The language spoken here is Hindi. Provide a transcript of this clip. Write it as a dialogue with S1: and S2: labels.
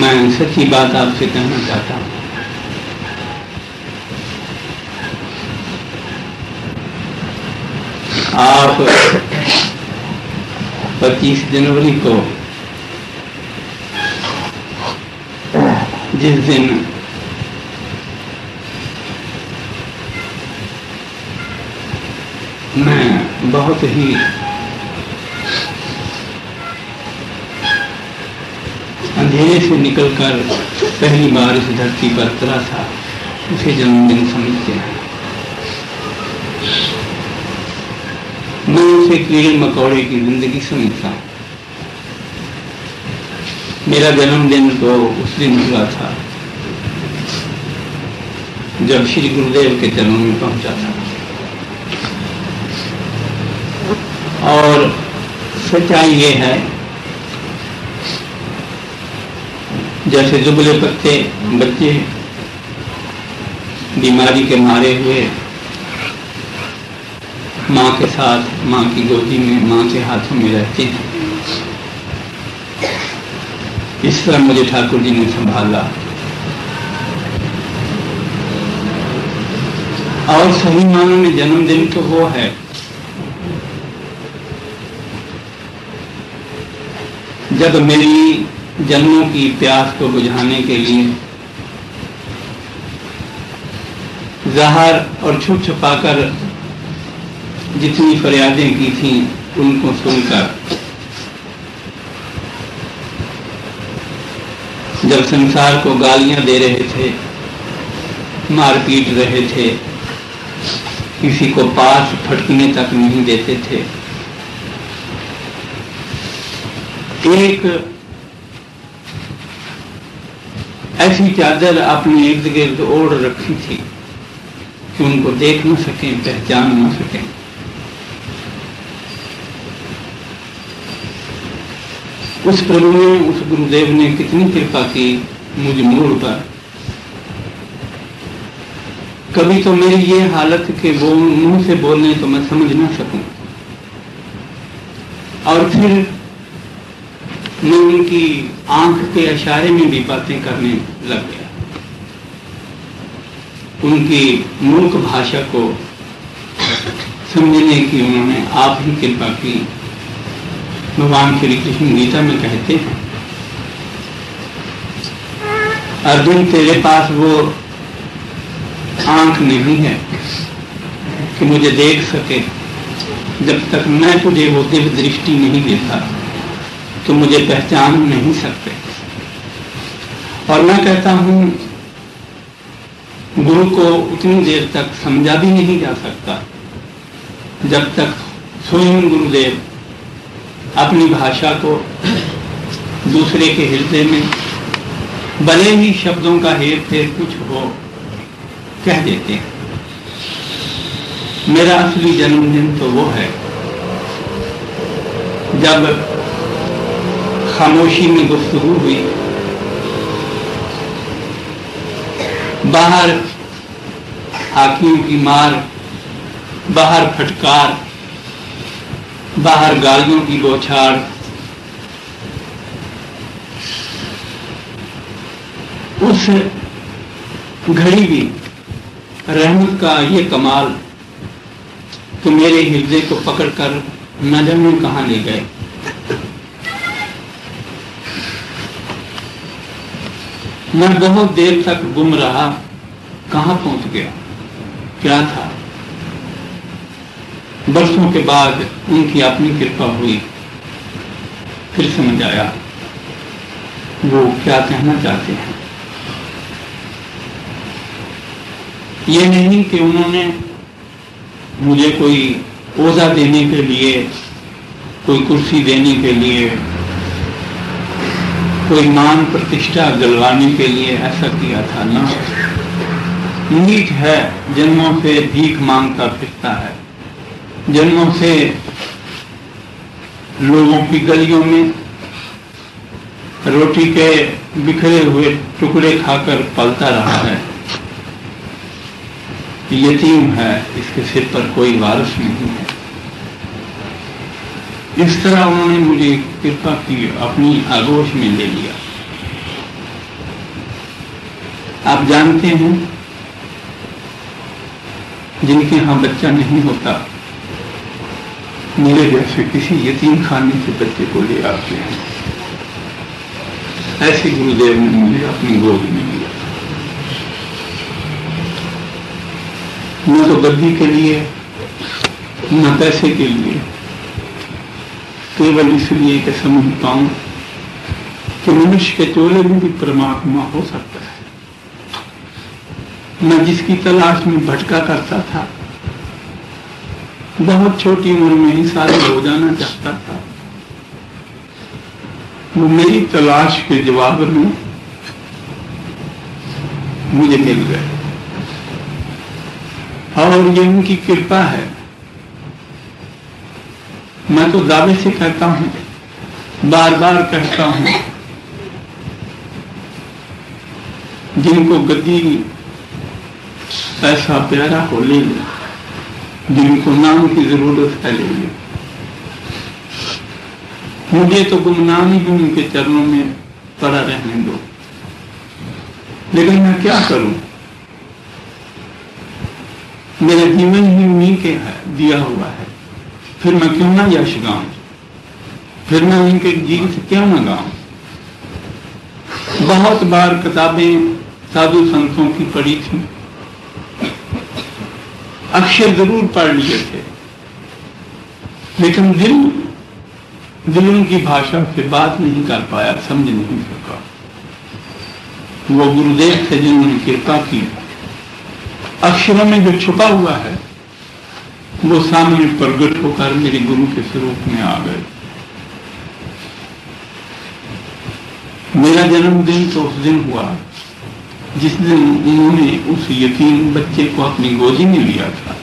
S1: मैं सच्ची बात आपसे कहना चाहता हूं। आप 25 जनवरी को जिस दिन मैं बहुत ही अंधेरे से निकलकर पहली बार इस धरती पर उतरा था, उसे जन्मदिन समझते हैं। मैं उसे कीड़े मकोड़े की जिंदगी समझता हूं। मेरा जन्मदिन तो उस दिन हुआ था जब श्री गुरुदेव के चरणों में पहुंचा था। और सच्चाई ये है, जैसे दुबले पत्ते बच्चे बीमारी के मारे हुए माँ के साथ, माँ की गोदी में, माँ के हाथों में रहते हैं, इस तरह मुझे ठाकुर जी ने संभाला। और सही मानों में जन्मदिन तो वो है जब मेरी जन्मों की प्यास को बुझाने के लिए ज़हर और छुप छुपाकर जितनी फरियादें की थीं उनको सुनकर, जब संसार को गालियां दे रहे थे, मार पीट रहे थे, किसी को पास फटकने तक नहीं देते थे, एक ऐसी चादर अपने इर्द गिर्द ओढ़ रखी थी कि उनको देख न सकें, पहचान न सकें। उस प्रभु ने, उस गुरुदेव ने कितनी कृपा की मुझ मूड पर। कभी तो मेरी ये हालत कि वो मुंह से बोलने तो मैं समझ ना सकूं, और फिर मैं उनकी आंख के इशारे में भी बातें करने लग गया। उनकी मूक भाषा को समझने की उन्होंने आप ही कृपा की। भगवान श्री कृष्ण गीता में कहते हैं, अर्जुन तेरे पास वो आंख नहीं है कि मुझे देख सके। जब तक मैं तुझे वो दिव्य दृष्टि नहीं देता तो मुझे पहचान नहीं सकते। और मैं कहता हूं, गुरु को उतनी देर तक समझा भी नहीं जा सकता जब तक स्वयं गुरुदेव अपनी भाषा को दूसरे के हृदय में भले ही शब्दों का हेर फेर कुछ हो कह देते हैं। मेरा असली जन्मदिन तो वो है जब खामोशी में गुफ्तगू हुई, बाहर हाकियों की मार, बाहर फटकार, बाहर गालियों की बौछार, उस घड़ी भी रहमत का ये कमाल कि मेरे हृदय को पकड़कर न जाने कहां ले गए। मैं बहुत देर तक गुम रहा, कहां पहुंच गया, क्या था। बरसों के बाद उनकी अपनी कृपा हुई, फिर समझ आया वो क्या कहना चाहते हैं। ये नहीं कि उन्होंने मुझे कोई ओहदा देने के लिए, कोई कुर्सी देने के लिए, कोई मान प्रतिष्ठा दिलवाने के लिए ऐसा किया था ना। नीच है, जन्मों से भीख मांगता फिरता है, जन्मों से लोगों की गलियों में रोटी के बिखरे हुए टुकड़े खाकर पलता रहा है। यतीम है, इसके सिर पर कोई वारिस नहीं है। इस तरह उन्होंने मुझे कृपा की, अपनी आगोश में ले लिया। आप जानते हैं, जिनके यहाँ बच्चा नहीं होता, मेरे जैसे किसी यतीम खाने से बच्चे को ले आते हैं। ऐसे गुरुदेव ने मुझे अपनी गोद में लिया। न तो गद्दी के लिए, न पैसे के लिए, केवल इसलिए कि समझता हूं कि मनुष्य के चोले में भी परमात्मा हो सकता है। मैं जिसकी तलाश में भटका करता था, बहुत छोटी उम्र में ही शादी हो जाना चाहता था, वो मेरी तलाश के जवाब में मुझे मिल गए। और ये उनकी कृपा है। मैं तो दावे से कहता हूं, बार बार कहता हूं, जिनको गद्दी ऐसा प्यारा हो ले, जिनको नाम की जरूरत है ले ले। मुझे तो गुमनाम ही उनके चरणों में पड़ा रहने दो। लेकिन मैं क्या करूं, मेरा जीवन ही उन्हीं के दिया हुआ है। फिर मैं क्यों ना यश गाऊं, फिर मैं उनके जीवन से क्यों ना गाऊं। बहुत बार किताबें साधु संतों की पढ़ी थी, अक्षर जरूर पढ़ लिए थे, लेकिन दिल उनकी भाषा से बात नहीं कर पाया, समझ नहीं सका। वो गुरुदेव थे जिन्होंने कृपा की, अक्षरों में जो छुपा हुआ है वो सामने प्रकट होकर मेरे गुरु के स्वरूप में आ गए। मेरा जन्मदिन तो उस दिन हुआ जिस दिन उन्होंने उस यतीम बच्चे को अपनी गोदी में लिया था।